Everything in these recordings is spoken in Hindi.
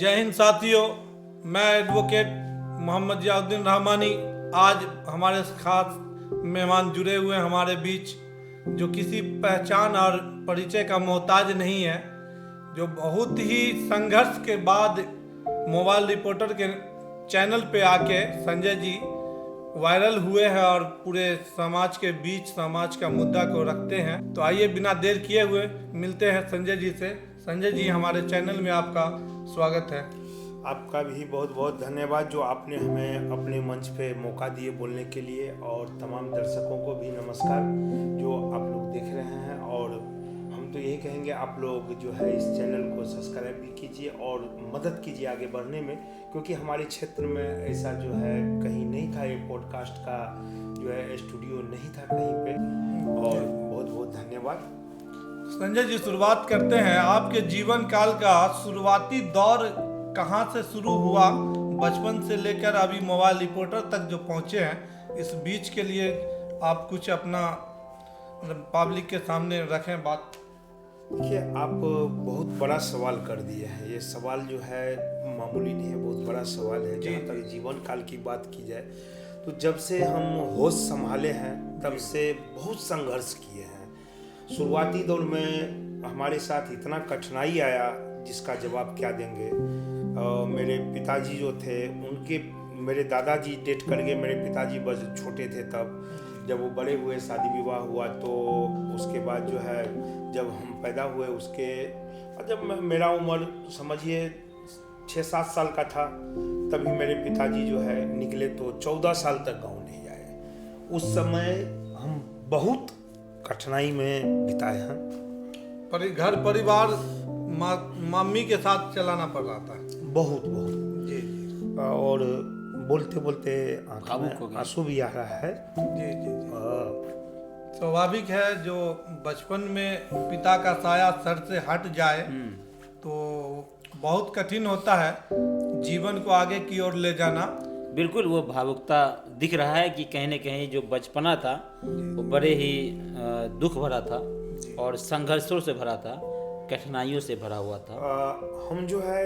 जय हिंद साथियों, मैं एडवोकेट मोहम्मद जियाउद्दीन रहमानी। आज हमारे खास मेहमान जुड़े हुए हैं हमारे बीच, जो किसी पहचान और परिचय का मोहताज नहीं है, जो बहुत ही संघर्ष के बाद मोबाइल रिपोर्टर के चैनल पे आके संजय जी वायरल हुए हैं और पूरे समाज के बीच समाज का मुद्दा को रखते हैं। तो आइए बिना देर किए हुए मिलते हैं संजय जी से। संजय जी, हमारे चैनल में आपका स्वागत है। आपका भी बहुत बहुत धन्यवाद जो आपने हमें अपने मंच पे मौका दिए बोलने के लिए, और तमाम दर्शकों को भी नमस्कार जो आप लोग देख रहे हैं। और हम तो यही कहेंगे, आप लोग जो है इस चैनल को सब्सक्राइब भी कीजिए और मदद कीजिए आगे बढ़ने में, क्योंकि हमारे क्षेत्र में ऐसा जो है कहीं नहीं था, ये पॉडकास्ट का जो है स्टूडियो नहीं था कहीं पे। और बहुत बहुत धन्यवाद। संजय जी, शुरुआत करते हैं। आपके जीवन काल का शुरुआती दौर कहाँ से शुरू हुआ, बचपन से लेकर अभी मोबाइल रिपोर्टर तक जो पहुँचे हैं, इस बीच के लिए आप कुछ अपना पब्लिक के सामने रखें बात। देखिए, आप बहुत बड़ा सवाल कर दिए हैं। ये सवाल जो है मामूली नहीं है, बहुत बड़ा सवाल है। जहाँ तक जीवन काल की बात की जाए तो जब से हम होश संभाले हैं तब से बहुत संघर्ष किए हैं। शुरुआती दौर में हमारे साथ इतना कठिनाई आया जिसका जवाब क्या देंगे। मेरे पिताजी जो थे उनके, मेरे दादाजी डेट कर गए, मेरे पिताजी बस छोटे थे तब। जब वो बड़े हुए, शादी विवाह हुआ, तो उसके बाद जो है जब हम पैदा हुए उसके, और जब मेरा उम्र समझिए 6-7 साल का था, तभी मेरे पिताजी जो है निकले, तो 14 साल तक गाँव नहीं आए। उस समय हम बहुत कठिनाई में बिताए हैं। घर परिवार मम्मी के साथ चलाना पड़ रहा था। बहुत बहुत जी। और बोलते बोलते आंखों में आंसू भी आ रहा है। जी जी जी। स्वाभाविक है, जो बचपन में पिता का साया सर से हट जाए तो बहुत कठिन होता है जीवन को आगे की ओर ले जाना। बिल्कुल, वो भावुकता दिख रहा है कि कहीं न कहीं जो बचपना था वो बड़े ही दुख भरा था और संघर्षों से भरा था, कठिनाइयों से भरा हुआ था। हम जो है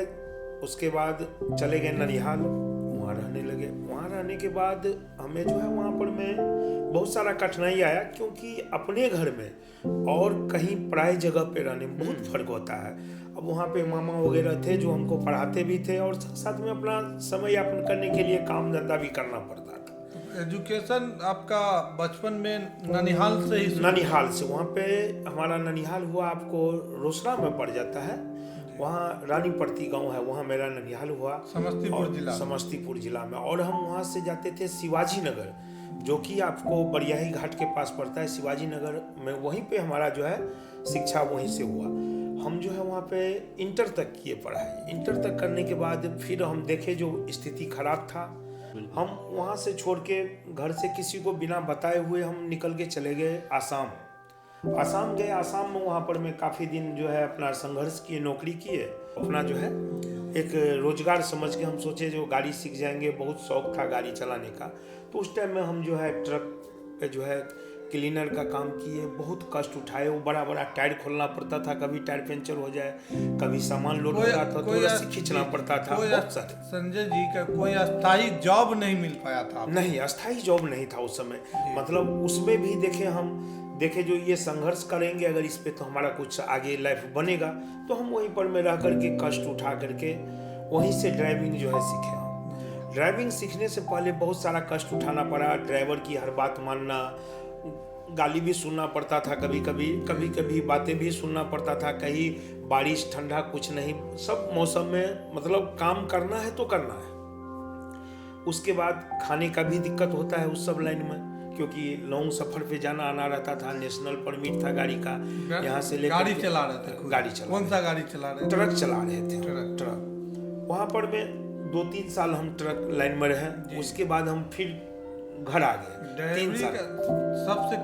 उसके बाद चले गए ननिहाल, वहाँ रहने लगे। वहाँ रहने के बाद हमें जो है वहाँ पर में बहुत सारा कठिनाई आया, क्योंकि अपने घर में और कहीं पराई जगह पे रहने में बहुत फर्क होता है। अब वहाँ पे मामा वगैरह थे जो हमको पढ़ाते भी थे और साथ में अपना समय यापन करने के लिए काम धंधा भी करना पड़ता था। एजुकेशन आपका बचपन में ननिहाल से ही? ननिहाल से, वहाँ पे हमारा ननिहाल हुआ, आपको रोसड़ा में पड़ जाता है, वहाँ रानीपट्टी गांव है, वहाँ मेरा ननिहाल हुआ, समस्तीपुर जिला में। और हम वहाँ से जाते थे शिवाजी नगर, जो कि आपको बरियाही घाट के पास पड़ता है। शिवाजी नगर में वहीं पे हमारा जो है शिक्षा वहीं से हुआ। हम जो है वहाँ पे इंटर तक किए पढ़ाई। इंटर तक करने के बाद फिर हम देखे जो स्थिति खराब था, हम वहाँ से छोड़ के घर से किसी को बिना बताए हुए हम निकल के चले गए आसाम गए। आसाम में वहाँ पर मैं काफ़ी दिन जो है अपना संघर्ष किए, नौकरी किए, अपना जो है एक रोजगार समझ के हम सोचे जो गाड़ी सीख जाएंगे। बहुत शौक था गाड़ी चलाने का, तो उस टाइम में हम जो है ट्रक पे जो है क्लीनर का काम किए। बहुत कष्ट उठाए, वो बड़ा बड़ा टायर खोलना पड़ता था, कभी टायर पंचर हो जाए, कभी सामान लोड होता था तो रस्सी खींचना पड़ता था। बहुत सारे। संजय जी का कोई अस्थाई जॉब नहीं मिल पाया था? नहीं, अस्थाई जॉब नहीं था उस समय। मतलब उसमें भी देखे जो ये संघर्ष करेंगे अगर इस पे, तो हमारा कुछ आगे लाइफ बनेगा। तो हम वहीं पर में रह करके कष्ट उठा करके वहीं से ड्राइविंग जो है सीखे। हम ड्राइविंग सीखने से पहले बहुत सारा कष्ट उठाना पड़ा। ड्राइवर की हर बात मानना, गाली भी सुनना पड़ता था, कभी कभी बातें भी सुनना पड़ता था। कहीं बारिश ठंडा कुछ नहीं, सब मौसम में मतलब काम करना है तो करना है। उसके बाद खाने का भी दिक्कत होता है उस सब लाइन में, क्योंकि लॉन्ग सफर पे जाना आना रहता था। नेशनल परमिट था गाड़ी का, यहाँ से लेकर गाड़ी चला रहे थे? कौन सा गाड़ी चला रहे थे? ट्रक चला रहे थे। ट्रक वहाँ पर मैं 2-3 साल हम ट्रक लाइन में रहे। उसके बाद हम फिर घर आ गए। 3 साल। सबसे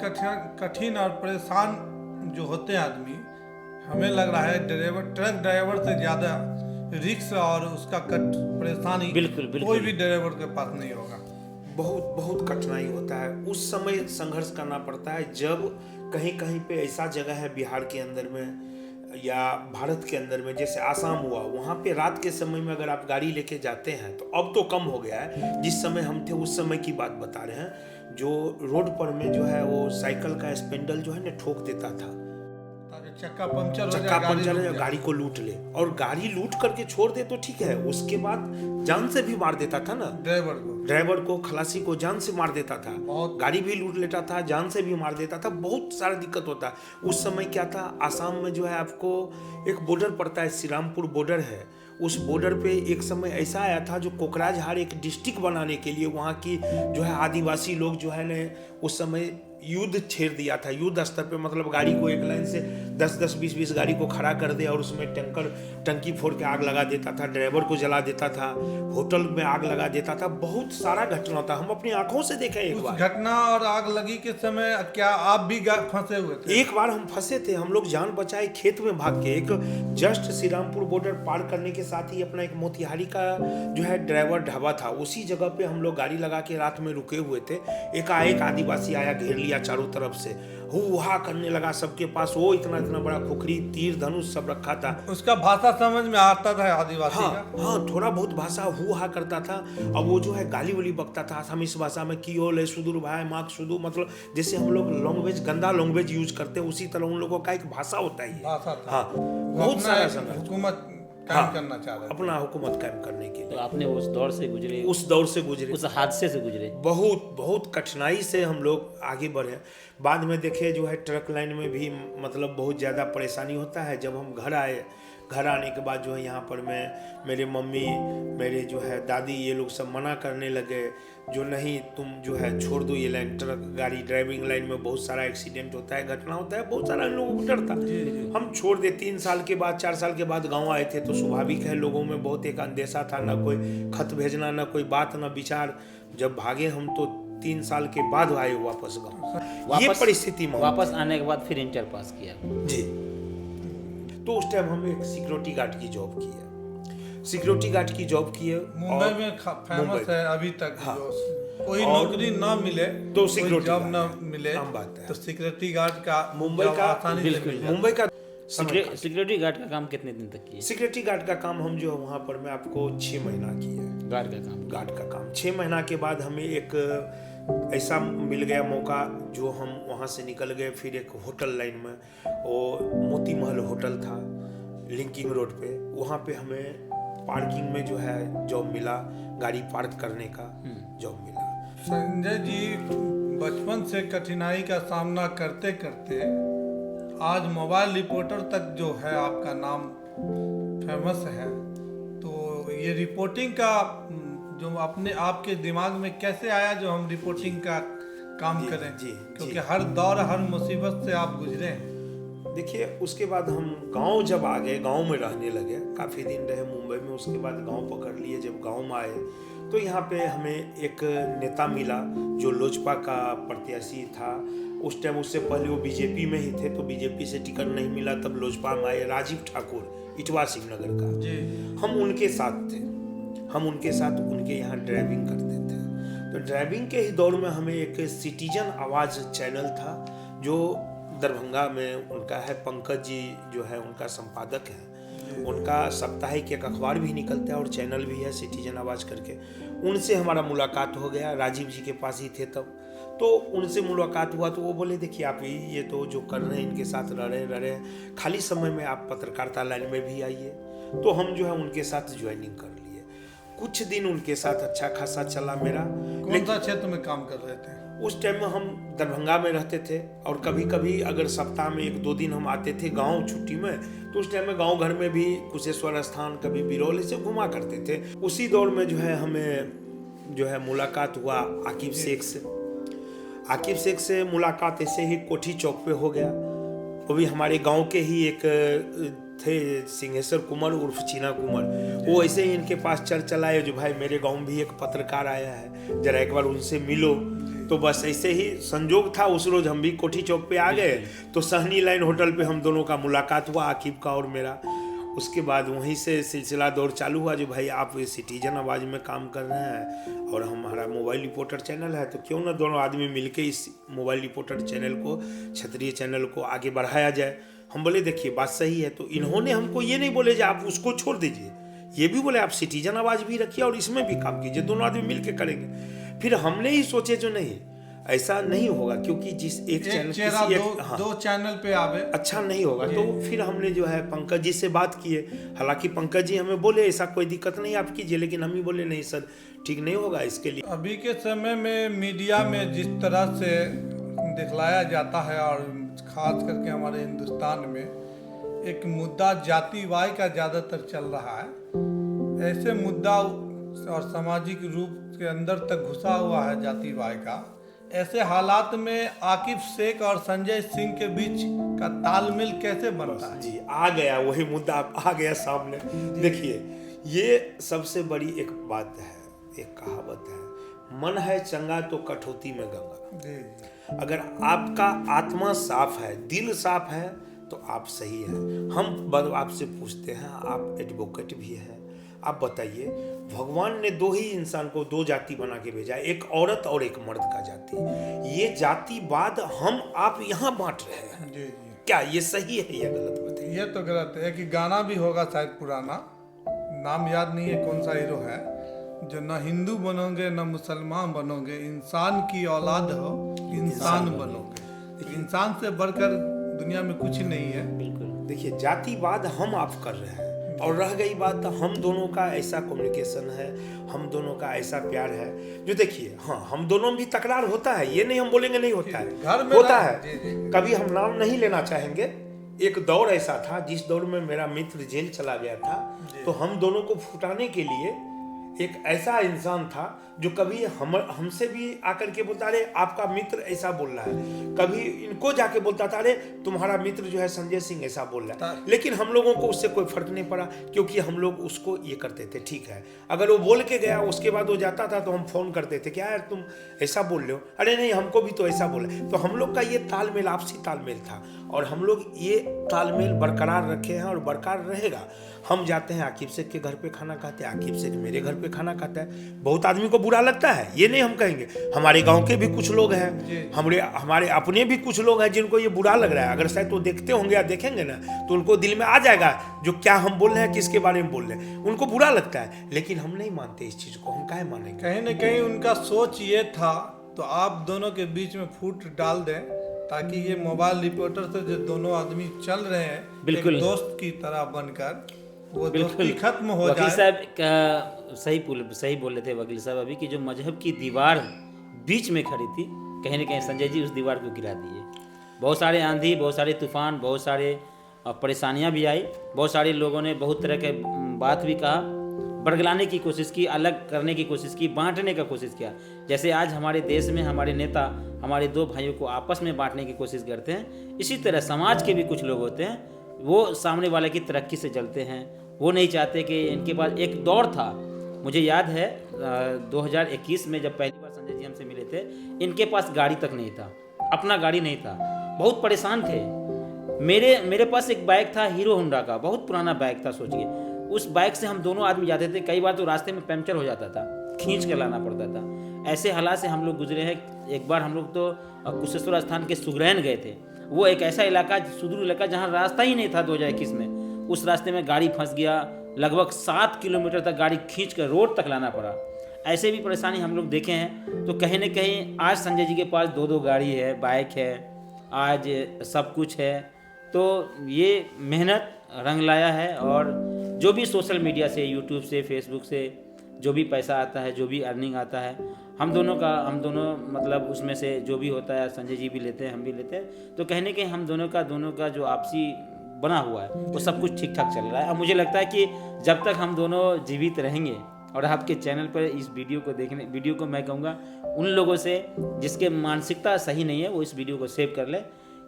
कठिन और परेशान जो होते हैं आदमी, हमें लग रहा है ट्रक ड्राइवर से ज्यादा रिस्क और उसका परेशानी बिल्कुल कोई भी ड्राइवर के पास नहीं होगा। बहुत बहुत कठिनाई होता है उस समय, संघर्ष करना पड़ता है। जब कहीं कहीं पे ऐसा जगह है बिहार के अंदर में या भारत के अंदर में जैसे आसाम हुआ, वहाँ पे रात के समय में अगर आप गाड़ी लेके जाते हैं तो अब तो कम हो गया है, जिस समय हम थे उस समय की बात बता रहे हैं, जो रोड पर में जो है वो साइकिल का स्पिंडल जो है ना ठोक देता था, चक्का पंचर हो जाए, गाड़ी को लूट ले, और गाड़ी लूट करके छोड़ दे तो ठीक है, उसके बाद जान से भी मार देता था ना, ड्राइवर को खलासी को जान से मार देता था, गाड़ी भी लूट लेता था, जान से भी मार देता था, बहुत सारा दिक्कत होता है। उस समय क्या था, आसाम में जो है आपको एक बॉर्डर पड़ता है, श्रीरामपुर बॉर्डर है, उस बॉर्डर पे एक समय ऐसा आया था जो कोकराझार एक डिस्ट्रिक्ट बनाने के लिए वहाँ की जो है आदिवासी लोग जो है ने उस समय युद्ध छेड़ दिया था, युद्ध स्तर पे, मतलब गाड़ी को एक लाइन से 10-10 20-20 गाड़ी को खड़ा कर दे और उसमें टंकी फोड़ के आग लगा देता था, ड्राइवर को जला देता था, होटल में आग लगा देता था, बहुत सारा घटना था, हम अपनी आंखों से देखे एक बार घटना। और आग लगी के समय क्या आप भी फंसे हुए थे? एक बार हम फंसे थे, हम लोग जान बचाए खेत में भाग के, एक जस्ट श्रीरामपुर बॉर्डर पार करने के साथ ही अपना एक मोतिहारी का जो है ड्राइवर ढाबा था, उसी जगह पे हम लोग गाड़ी लगा के रात में रुके हुए थे, एक आदिवासी आया, घेर लिया चारों तरफ से, हुआ करने लगा सबके पास, वो इतना बड़ा खुखरी तीर धनुष सब रखा था, उसका भाषा समझ में आता था आदिवासी का? हाँ, थोड़ा बहुत भाषा हुआ करता था। अब वो जो है गाली वाली बकता था असमिस भाषा में, की ले सुदूर भाई मार्क सुदू, मतलब जैसे हम लोग लैंग्वेज गंदा लैंग्वेज यूज करते हैं, उसी तरह उन लोगों का एक भाषा होता है। हाँ, बहुत सारा संघर्ष, हुकूमत कायम करना चाह रहे, अपना हुकूमत कायम करने के लिए। तो आपने उस दौर से गुजरे, उस हादसे से गुजरे, बहुत कठिनाई से हम लोग आगे बढ़े। बाद में देखे जो है ट्रक लाइन में भी मतलब बहुत ज़्यादा परेशानी होता है। जब हम घर आने के बाद जो है यहाँ पर मेरे मम्मी, मेरे जो है दादी, ये लोग सब मना करने लगे, जो नहीं तुम जो है छोड़ दो ये लाइन, ट्रक गाड़ी ड्राइविंग लाइन में बहुत सारा एक्सीडेंट होता है, घटना होता है, बहुत सारा लोगों को डर था, हम छोड़ दे। 3 साल के बाद 4 साल के बाद गांव आए थे तो स्वाभाविक है लोगों में बहुत एक अंदेशा था, ना कोई खत भेजना, ना कोई बात, ना विचार। जब भागे हम तो 3 साल के बाद आए वापस गाँव, ये परिस्थिति में। वापस आने के बाद फिर इंटर पास किया जी, तो उस टाइम हम एक सिक्योरिटी गार्ड की जॉब की है, सिक्योरिटी गार्ड की जॉब की है, मुंबई में फेमस है अभी तक। हाँ, कोई नौकरी ना मिले तो सिक्योरिटी जॉब ना मिले तो सिक्योरिटी गार्ड का मुंबई का सिक्योरिटी गार्ड का काम कितने दिन तक किया? सिक्योरिटी गार्ड का काम हम जो है वहाँ पर मैं आपको 6 महीना किया है। गार्ड का काम 6 महीना के बाद हमें एक ऐसा मिल गया मौका जो हम वहाँ से निकल गए, फिर एक होटल लाइन में, वो मोती महल होटल था लिंकिंग रोड पे, वहाँ पे हमें पार्किंग में जो है जॉब मिला, गाड़ी पार्क करने का जॉब मिला। संजय जी, बचपन से कठिनाई का सामना करते करते आज मोबाइल रिपोर्टर तक जो है आपका नाम फेमस है, तो ये रिपोर्टिंग का जो आपके दिमाग में कैसे आया जो हम रिपोर्टिंग का काम करें? क्योंकि हर दौर हर मुसीबत से आप गुजरे हैं। देखिए, उसके बाद हम गांव जब आ गए, गांव में रहने लगे, काफ़ी दिन रहे मुंबई में, उसके बाद गांव पकड़ लिए। जब गांव में आए तो यहाँ पे हमें एक नेता मिला जो लोजपा का प्रत्याशी था उस टाइम। उससे पहले वो बीजेपी में ही थे, तो बीजेपी से टिकट नहीं मिला, तब लोजपा में आए। राजीव ठाकुर, इटवा शिवनगर का जी। हम उनके साथ थे, हम उनके साथ उनके यहाँ ड्राइविंग करते थे। तो ड्राइविंग के ही दौर में हमें एक सिटीजन आवाज़ चैनल था जो दरभंगा में उनका है, पंकज जी जो है उनका संपादक है, उनका साप्ताहिक एक अखबार भी निकलता है और चैनल भी है सिटीजन आवाज़ करके। उनसे हमारा मुलाकात हो गया, राजीव जी के पास ही थे तब, तो उनसे मुलाकात हुआ तो वो बोले देखिए आप ये तो जो कर रहे हैं इनके साथ रह रहे खाली समय में आप पत्रकारिता लाइन में भी आइए। तो हम जो है उनके साथ ज्वाइनिंग कर लिए। कुछ दिन उनके साथ अच्छा खासा चला मेरा। कौन सा क्षेत्र में काम कर रहे थे? उस टाइम में हम दरभंगा में रहते थे और कभी कभी अगर सप्ताह में 1-2 दिन हम आते थे गांव छुट्टी में, तो उस टाइम में गांव घर में भी कुशेश्वर स्थान, कभी बिरौली से घुमा करते थे। उसी दौर में जो है हमें जो है मुलाकात हुआ आकिब शेख से। आकिब शेख से मुलाकात ऐसे ही कोठी चौक पे हो गया। वो भी हमारे गांव के ही एक थे, सिंहेश्वर कुमार उर्फ चीना कुमार। वो ऐसे ही इनके पास चल आए जो भाई मेरे गांव में भी एक पत्रकार आया है, जरा एक बार उनसे मिलो। तो बस ऐसे ही संजोग था, उस रोज हम भी कोठी चौक पे आ गए। तो सहनी लाइन होटल पे हम दोनों का मुलाकात हुआ, आकिब का और मेरा। उसके बाद वहीं से सिलसिला दौर चालू हुआ जो भाई आप सिटीजन आवाज़ में काम कर रहे हैं और हमारा मोबाइल रिपोर्टर चैनल है, तो क्यों ना दोनों आदमी मिलके इस मोबाइल रिपोर्टर चैनल को, क्षत्रिय चैनल को आगे बढ़ाया जाए। हम बोले देखिए बात सही है, तो इन्होंने हमको ये नहीं बोले कि आप उसको छोड़ दीजिए, ये भी बोले आप सिटीजन आवाज़ भी रखिए और इसमें भी काम कीजिए, दोनों आदमी मिल के करेंगे। फिर हमने ही सोचे जो नहीं ऐसा नहीं होगा, क्योंकि जिस एक चैनल दो चैनल पे आवे अच्छा नहीं होगा। तो फिर हमने जो है पंकज जी से बात किए, हालांकि पंकज जी हमें बोले ऐसा कोई दिक्कत नहीं आप कीजिए, लेकिन हम ही बोले नहीं सर ठीक नहीं होगा इसके लिए। अभी के समय में मीडिया में जिस तरह से दिखलाया जाता है और खास करके हमारे हिंदुस्तान में एक मुद्दा जातिवाद का ज़्यादातर चल रहा है। ऐसे मुद्दा और सामाजिक रूप के अंदर तक घुसा हुआ है जातिवाद का। ऐसे हालात में आकिब शेख और संजय सिंह के बीच का तालमेल कैसे बनता है? जी आ गया वही मुद्दा आ गया सामने। देखिए ये सबसे बड़ी एक बात है, एक कहावत है, मन है चंगा तो कठौती में गंगा। जी। अगर आपका आत्मा साफ है, दिल साफ है तो आप सही हैं। हम आपसे पूछते हैं, आप एडवोकेट भी हैं, आप बताइए भगवान ने दो ही इंसान को दो जाति बना के भेजा, एक औरत और एक मर्द का जाति। ये जातिवाद हम आप यहाँ बांट रहे हैं। जी। क्या ये सही है या गलत बताइए? ये तो गलत है कि गाना भी होगा शायद पुराना, नाम याद नहीं है कौन सा हीरो है, जो न हिंदू बनोगे न मुसलमान बनोगे, इंसान की औलाद हो इंसान बनोगे। इंसान से बढ़कर दुनिया में कुछ नहीं है। बिल्कुल। देखिए जातिवाद हम आप कर रहे हैं, और रह गई बात हम दोनों का ऐसा कम्युनिकेशन है, हम दोनों का ऐसा प्यार है जो देखिए हाँ हम दोनों में भी तकरार होता है, ये नहीं हम बोलेंगे नहीं होता है, घर में होता है। कभी हम नाम नहीं लेना चाहेंगे। एक दौर ऐसा था जिस दौर में मेरा मित्र जेल चला गया था, तो हम दोनों को फुटाने के लिए एक ऐसा इंसान था जो कभी हमसे भी आकर के बोलता अरे आपका मित्र ऐसा बोल रहा है, कभी इनको जाके बोलता था अरे तुम्हारा मित्र जो है संजय सिंह ऐसा बोल रहा है। लेकिन हम लोगों को उससे कोई फर्क नहीं पड़ा, क्योंकि हम लोग उसको ये करते थे ठीक है, अगर वो बोल के गया उसके बाद वो जाता था तो हम फोन करते थे क्या यार तुम ऐसा बोल रहे हो, अरे नहीं हमको भी तो ऐसा बोला। तो हम लोग का ये तालमेल आपसी तालमेल था और हम लोग ये तालमेल बरकरार रखे हैं और बरकरार रहेगा। हम जाते हैं आकिब शेख के घर पे खाना खाते हैं, आकिब शेख मेरे घर पे खाना खाता है। बहुत आदमी को बुरा लगता है, ये नहीं हम कहेंगे, हमारे गांव के भी कुछ लोग हैं, हमारे अपने भी कुछ लोग हैं जिनको ये बुरा लग रहा है। अगर शायद वो देखते होंगे या देखेंगे ना तो उनको दिल में आ जाएगा जो क्या हम बोल रहे हैं, किसके बारे में बोल रहे हैं, उनको बुरा लगता है। लेकिन हम नहीं मानते इस चीज को, हम काहे मानेंगे? कहीं ना कहीं उनका सोच ये था, तो आप दोनों के बीच में फूट डाल दें ताकि ये मोबाइल रिपोर्टर से जो दोनों आदमी चल रहे हैं बिल्कुल एक दोस्त की तरह बनकर वो बिल्कुल दोस्ती खत्म हो वकील जाए। साहब का सही बोल रहे थे वकील साहब अभी कि जो मजहब की दीवार बीच में खड़ी थी, कहीं ना कहीं संजय जी उस दीवार को गिरा दिए। बहुत सारे आंधी, बहुत सारे तूफान, बहुत सारे परेशानियां भी आई, बहुत सारे लोगों ने बहुत तरह के बात भी कहा, बरगलाने की कोशिश की, अलग करने की कोशिश की, बांटने का कोशिश किया। जैसे आज हमारे देश में हमारे नेता हमारे दो भाइयों को आपस में बांटने की कोशिश करते हैं, इसी तरह समाज के भी कुछ लोग होते हैं, वो सामने वाले की तरक्की से जलते हैं। वो नहीं चाहते कि इनके पास एक दौर था, मुझे याद है 2021 में जब पहली बार संजय जी हमसे मिले थे, इनके पास गाड़ी तक नहीं था, अपना गाड़ी नहीं था, बहुत परेशान थे। मेरे पास एक बाइक था हीरो होंडा का, बहुत पुराना बाइक था, सोचिए उस बाइक से हम दोनों आदमी जाते थे, कई बार तो रास्ते में पंचर हो जाता था, खींच कर लाना पड़ता था। ऐसे हालात से हम लोग गुजरे हैं। एक बार हम लोग तो कुशेश्वर स्थान के सुगरैन गए थे, वो एक ऐसा इलाका, सुदूर इलाका जहाँ रास्ता ही नहीं था 2021 में। उस रास्ते में गाड़ी फंस गया, लगभग 7 किलोमीटर तक गाड़ी खींच कर रोड तक लाना पड़ा। ऐसे भी परेशानी हम लोग देखे हैं। तो कहीं न कहीं आज संजय जी के पास 2-2 गाड़ी है, बाइक है, आज सब कुछ है। तो ये मेहनत रंग लाया है, और जो भी सोशल मीडिया से, यूट्यूब से, फेसबुक से जो भी पैसा आता है, जो भी अर्निंग आता है, हम दोनों मतलब उसमें से जो भी होता है संजय जी भी लेते हैं, हम भी लेते हैं। तो कहने के हम दोनों का जो आपसी बना हुआ है वो सब कुछ ठीक ठाक चल रहा है। और मुझे लगता है कि जब तक हम दोनों जीवित रहेंगे, और आपके चैनल पर इस वीडियो को मैं कहूँगा उन लोगों से जिसके मानसिकता सही नहीं है, वो इस वीडियो को सेव कर ले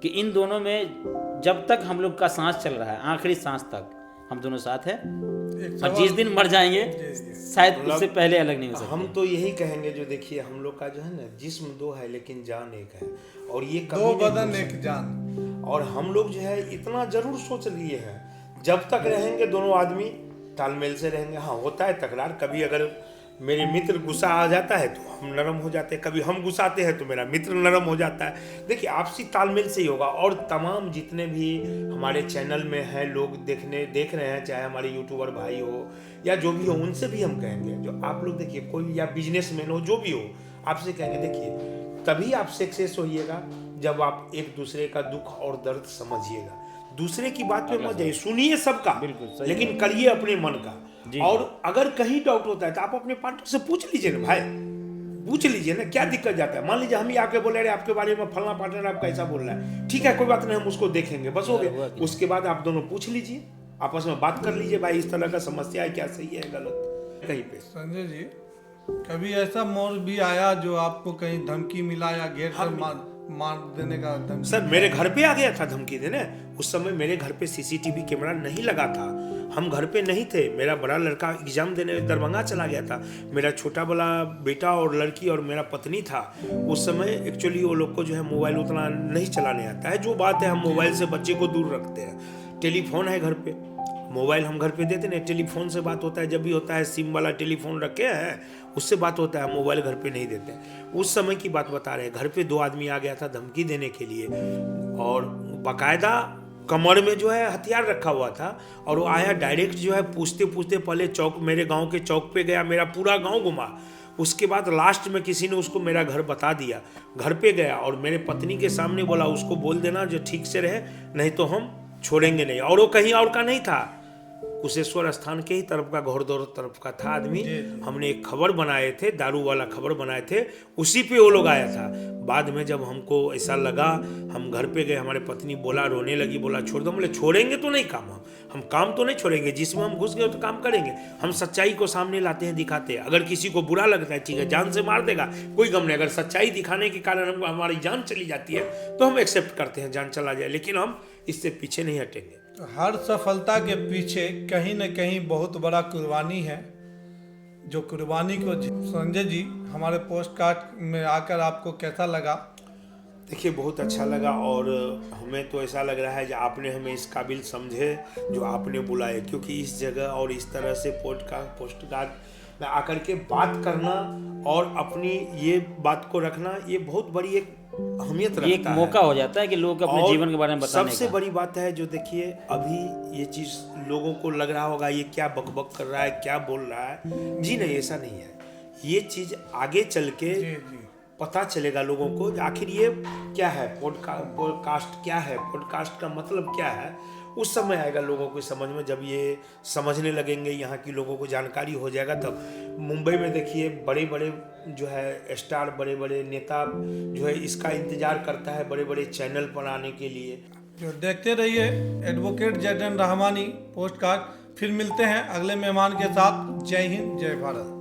कि इन दोनों में जब तक हम लोग का सांस चल रहा है, आखिरी सांस तक हम दोनों साथ हैं, और जिस दिन मर जाएंगे शायद उससे पहले अलग नहीं हो सकते। हम तो यही कहेंगे, जो देखिए हम लोग का जो है ना, जिस्म 2 है लेकिन जान 1 है, और ये 2 बदन 1 जान। और हम लोग जो है इतना जरूर सोच लिए हैं, जब तक रहेंगे दोनों आदमी तालमेल से रहेंगे। हाँ, होता है तकरार, कभी अगर मेरे मित्र गुस्सा आ जाता है तो हम नरम हो जाते हैं, कभी हम गुस्साते हैं तो मेरा मित्र नरम हो जाता है। देखिए आपसी तालमेल से ही होगा। और तमाम जितने भी हमारे चैनल में हैं लोग देख रहे हैं, चाहे हमारे यूट्यूबर भाई हो या जो भी हो, उनसे भी हम कहेंगे, जो आप लोग देखिए कोई या बिजनेसमैन हो, जो भी हो, आपसे कहेंगे देखिए तभी आप सक्सेस होइएगा जब आप एक दूसरे का दुख और दर्द समझिएगा। दूसरे की बात पे मत जाइए, सुनिए सबका, लेकिन करिए अपने मन का। और अगर कहीं डाउट होता है तो आप अपने पार्टनर से पूछ लीजिए ना भाई, पूछ लीजिए ना, क्या दिक्कत जाता है। मान लीजिए हम ही आके बोले रहे आपके बारे में फलना पार्टनर आपका ऐसा बोल रहा है, ठीक है कोई बात नहीं, हम उसको देखेंगे, बस हो गया। उसके बाद आप दोनों पूछ लीजिए, आपस में बात कर लीजिए, भाई इस तरह का समस्या है, क्या सही है गलत कहीं पे। संजय जी, कभी ऐसा मोड़ भी आया जो आपको कहीं धमकी मिला या घेर कर मार देने का धमकी? सर मेरे घर पे आ गया था धमकी देने। उस समय मेरे घर पे सीसीटीवी कैमरा नहीं लगा था, हम घर पे नहीं थे। मेरा बड़ा लड़का एग्जाम देने दरभंगा चला गया था, मेरा छोटा वाला बेटा और लड़की और मेरा पत्नी था। उस समय एक्चुअली वो लोग को जो है मोबाइल उतना नहीं चलाने आता है। जो बात है हम मोबाइल से बच्चे को दूर रखते हैं। टेलीफोन है घर पे, मोबाइल हम घर पे देते नहीं, टेलीफोन से बात होता है। जब भी होता है सिम वाला टेलीफोन रखे हैं, उससे बात होता है, मोबाइल घर पे नहीं देते। उस समय की बात बता रहे हैं, घर पे 2 आदमी आ गया था धमकी देने के लिए, और बाकायदा कमर में जो है हथियार रखा हुआ था। और वो आया डायरेक्ट जो है पूछते पूछते पहले चौक, मेरे गांव के चौक पे गया, मेरा पूरा गांव घुमा। उसके बाद लास्ट में किसी ने उसको मेरा घर बता दिया, घर पे गया और मेरे पत्नी के सामने बोला उसको बोल देना जो ठीक से रहे, नहीं तो हम छोड़ेंगे नहीं। और वो कहीं और का नहीं था, कुशेश्वर स्थान के ही तरफ का, घोड़दौड़ तरफ का था आदमी। हमने एक खबर बनाए थे, दारू वाला खबर बनाए थे, उसी पे वो लोग आया था। बाद में जब हमको ऐसा लगा, हम घर पे गए, हमारे पत्नी बोला, रोने लगी, बोला छोड़ दो। बोले छोड़ेंगे तो नहीं काम, हम काम तो नहीं छोड़ेंगे, जिसमें हम घुस गए तो काम करेंगे। हम सच्चाई को सामने लाते हैं, दिखाते हैं। अगर किसी को बुरा लगता है ठीक है, जान से मार देगा, कोई गम नहीं। अगर सच्चाई दिखाने के कारण हमको हमारी जान चली जाती है तो हम एक्सेप्ट करते हैं, जान चला जाए, लेकिन हम इससे पीछे नहीं हटेंगे। हर सफलता के पीछे कहीं न कहीं बहुत बड़ा कुर्बानी है, जो कुर्बानी को संजय जी हमारे पोस्ट कार्ड में आकर आपको कैसा लगा? देखिए बहुत अच्छा लगा, और हमें तो ऐसा लग रहा है कि आपने हमें इस काबिल समझे जो आपने बुलाए, क्योंकि इस जगह और इस तरह से पोस्ट कार्ड में आकर के बात करना और अपनी ये बात को रखना, ये बहुत बड़ी एक अहमियत रखता है। एक मौका हो जाता है कि लोग अपने जीवन के बारे में बताने सबसे बड़ी बात है जो देखिए अभी ये चीज़ लोगों को लग रहा होगा ये क्या बकबक कर रहा है, क्या बोल रहा है। जी नहीं, ऐसा नहीं है। ये चीज़ आगे चल के पता चलेगा लोगों को आखिर ये क्या है, पॉडकास्ट क्या है, पॉडकास्ट का मतलब क्या है। उस समय आएगा लोगों को समझ में, जब ये समझने लगेंगे, यहाँ की लोगों को जानकारी हो जाएगा तब। मुंबई में देखिए बड़े बड़े जो है स्टार, बड़े बड़े नेता जो है इसका इंतजार करता है बड़े बड़े चैनल पर आने के लिए। जो देखते रहिए एडवोकेट जयदन रहमानी पोस्ट कार्ड। फिर मिलते हैं अगले मेहमान के साथ। जय हिंद, जय भारत।